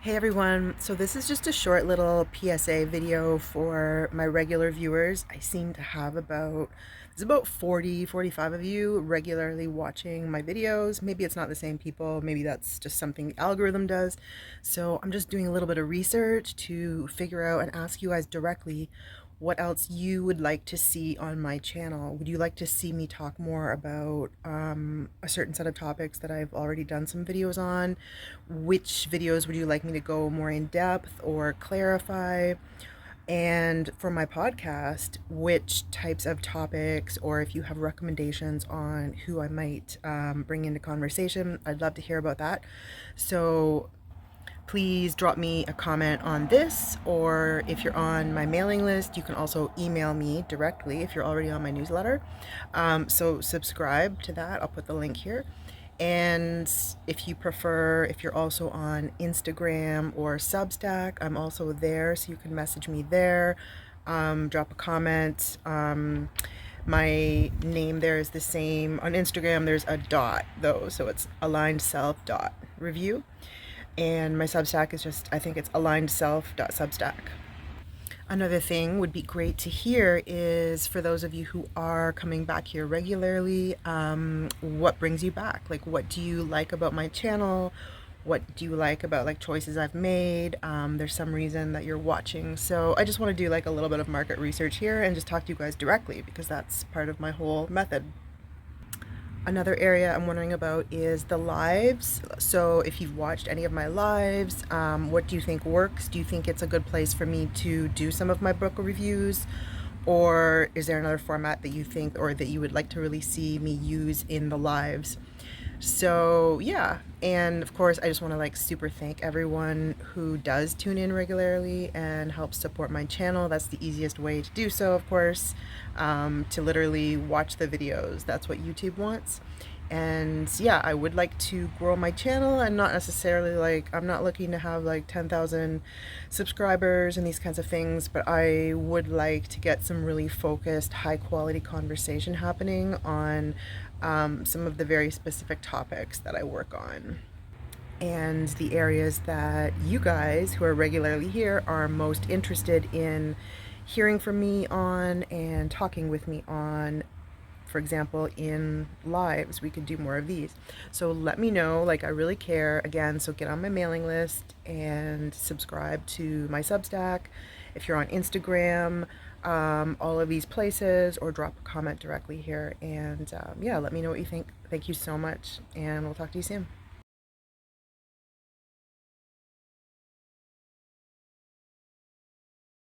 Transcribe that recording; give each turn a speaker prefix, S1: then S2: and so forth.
S1: Hey everyone, so this is just a short little PSA video for my regular viewers. I seem to have there's about 40, 45 of you regularly watching my videos. Maybe it's not the same people, maybe that's just something the algorithm does. So I'm just doing a little bit of research to figure out and ask you guys directly what else you would like to see on my channel. Would you like to see me talk more about a certain set of topics that I've already done some videos on? Which videos would you like me to go more in depth or clarify? And for my podcast, which types of topics, or if you have recommendations on who I might bring into conversation, I'd love to hear about that. So please drop me a comment on this, or if you're on my mailing list, you can also email me directly if you're already on my newsletter. So subscribe to that. I'll put the link here. And if you prefer, if you're also on Instagram or Substack, I'm also there, so you can message me there, drop a comment. My name there is the same. On Instagram, there's a dot though, so it's alignedself.review. And my Substack is just, I think it's alignedself.substack. Another thing would be great to hear is for those of you who are coming back here regularly, what brings you back? Like, what do you like about my channel? What do you like about like choices I've made? There's some reason that you're watching. So I just want to do like a little bit of market research here and just talk to you guys directly because that's part of my whole method. Another area I'm wondering about is the lives. So if you've watched any of my lives, what do you think works? Do you think it's a good place for me to do some of my book reviews? Or is there another format that you think or that you would like to really see me use in the lives? So yeah, and of course I just want to like super thank everyone who does tune in regularly and helps support my channel. That's the easiest way to do so, of course, to literally watch the videos. That's what YouTube wants. And yeah, I would like to grow my channel and not necessarily like, I'm not looking to have like 10,000 subscribers and these kinds of things, but I would like to get some really focused, high quality conversation happening on some of the very specific topics that I work on. And the areas that you guys who are regularly here are most interested in hearing from me on and talking with me on. For example, in lives, we could do more of these. So let me know, like I really care. Again, so get on my mailing list and subscribe to my Substack. If you're on Instagram, all of these places, or drop a comment directly here. And yeah, let me know what you think. Thank you so much, and we'll talk to you soon.